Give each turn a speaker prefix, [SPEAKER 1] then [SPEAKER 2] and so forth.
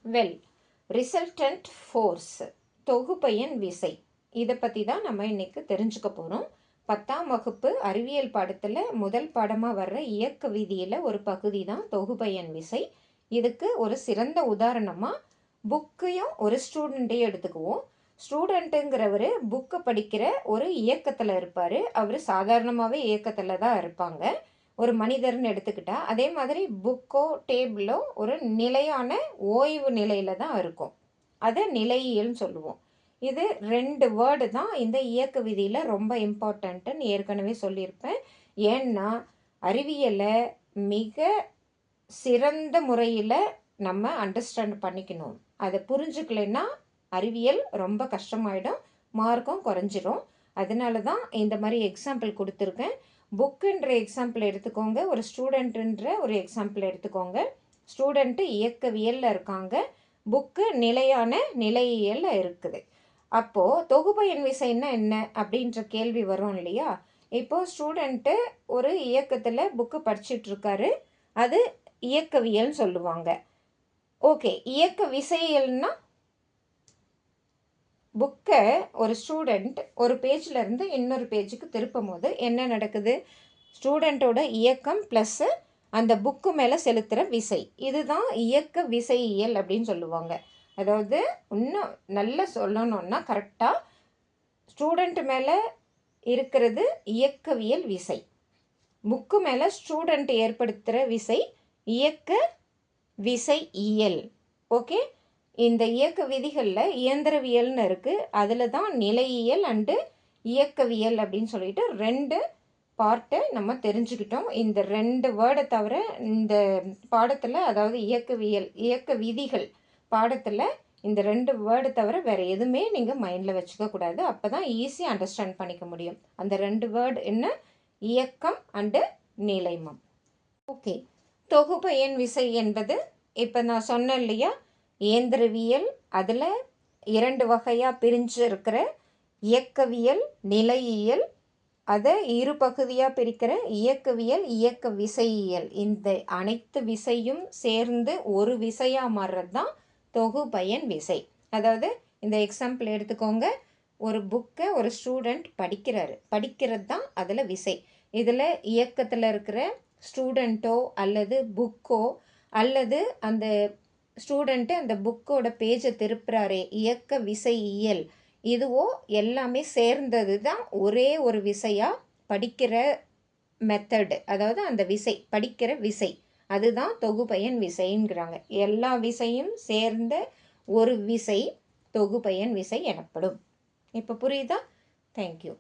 [SPEAKER 1] Well, resultant force தொகுபயன் விசை இதை பற்றி தான் நம்ம இன்னைக்கு தெரிஞ்சுக்க போகிறோம். 10ஆம் வகுப்பு அறிவியல் பாடத்தில் முதல் பாடமாக வர்ற இயக்க விதியில் ஒரு பகுதி தான் தொகுபயன் விசை. இதுக்கு ஒரு சிறந்த உதாரணமாக புக்கையும் ஒரு ஸ்டூடெண்ட்டையும் எடுத்துக்குவோம். ஸ்டூடெண்ட்டுங்கிறவர் புக்கை படிக்கிற ஒரு இயக்கத்தில் இருப்பார். அவர் சாதாரணமாகவே இயக்கத்தில் தான் இருப்பாங்க. ஒரு மனிதர்னு எடுத்துக்கிட்டா, அதே மாதிரி புக்கோ டேபிளோ ஒரு நிலையான ஓய்வு நிலையில தான் இருக்கும். அதை நிலையியல்னு சொல்லுவோம். இது 2 வேர்டு தான் இந்த இயக்க விதியில் ரொம்ப இம்பார்ட்டன்ட்டுன்னு ஏற்கனவே சொல்லியிருப்பேன். ஏன்னா அறிவியலை மிக சிறந்த முறையில் நம்ம அண்டர்ஸ்டாண்ட் பண்ணிக்கணும். அதை புரிஞ்சுக்கலைன்னா அறிவியல் ரொம்ப கஷ்டமாயிடும், மார்க்கும் குறைஞ்சிரும். அதனால தான் இந்த மாதிரி எக்ஸாம்பிள் கொடுத்துருக்கேன். புக்குன்ற எக்ஸாம்பிள் எடுத்துக்கோங்க, ஒரு ஸ்டூடெண்ட்டுன்ற ஒரு எக்ஸாம்பிள் எடுத்துக்கோங்க. ஸ்டூடெண்ட்டு இயக்கவியலில் இருக்காங்க, புக்கு நிலையான நிலையியலில் இருக்குது. அப்போது தொகுபயன் விசைன்னா என்ன அப்படின்ற கேள்வி வரும் இல்லையா? இப்போது ஸ்டூடெண்ட்டு ஒரு இயக்கத்தில் புக்கு படிச்சிட்ருக்காரு, அது இயக்கவியல்னு சொல்லுவாங்க. ஓகே, இயக்க விசையல்னா புக்கை ஒரு ஸ்டூடெண்ட் ஒரு பேஜில் இருந்து இன்னொரு பேஜுக்கு திருப்பும் போது என்ன நடக்குது? ஸ்டூடெண்ட்டோட இயக்கம் ப்ளஸ்ஸு அந்த புக்கு மேலே செலுத்துகிற விசை, இதுதான் இயக்க விசையியல் அப்படின்னு சொல்லுவாங்க. அதாவது இன்னும் நல்லா சொல்லணும்னா கரெக்டாக ஸ்டூடெண்ட் மேலே இருக்கிறது இயக்கவியல் விசை, புக்கு மேலே ஸ்டூடெண்ட் ஏற்படுத்துகிற விசை இயக்க விசையியல். ஓகே, இந்த இயக்க விதிகளில் இயந்திரவியல்னு இருக்குது, அதில் தான் நிலையியல் அண்டு இயக்கவியல் அப்படின்னு சொல்லிட்டு 2 பார்ட்டை நம்ம தெரிஞ்சுக்கிட்டோம். இந்த 2 வேர்டை தவிர இந்த பாடத்தில், அதாவது இயக்கவியல் இயக்க விதிகள் பாடத்தில் இந்த 2 வேர்டை தவிர வேறு எதுவுமே நீங்கள் மைண்டில் வச்சுக்கக்கூடாது. அப்போ தான் ஈஸியாக அண்டர்ஸ்டாண்ட் பண்ணிக்க முடியும். அந்த 2 வேர்டு என்ன? இயக்கம் அண்டு நிலைமம். ஓகே, தொகுபயன் விசை என்பது இப்போ நான் சொன்னேன் இல்லையா, இயந்திரவியல் அதில் 2 வகையாக பிரிஞ்சு இருக்கிற இயக்கவியல் நிலையியல், அதை 2 பகுதியாக பிரிக்கிற இயக்கவியல் இயக்க விசையியல். இந்த அனைத்து விசையும் சேர்ந்து ஒரு விசையாக மாறுறது தான் தொகுபயன் விசை. அதாவது இந்த எக்ஸாம்பிள் எடுத்துக்கோங்க, ஒரு புக்கை ஒரு ஸ்டூடெண்ட் படிக்கிறது தான் அதில் விசை. இதில் இயக்கத்தில் இருக்கிற ஸ்டூடெண்ட்டோ அல்லது புக்கோ அல்லது அந்த ஸ்டூடெண்ட்டு அந்த புக்கோட பேஜை திருப்புறாரே இயக்க விசையியல், இதுவோ எல்லாமே சேர்ந்தது தான் ஒரே ஒரு விசையாக படிக்கிற மெத்தடு. அதாவது அந்த விசை, படிக்கிற விசை, அதுதான் தொகுபயன் விசைங்கிறாங்க. எல்லா விசையும் சேர்ந்த ஒரு விசை தொகுபயன் விசை எனப்படும். இப்போ புரியுதா? தேங்க்யூ.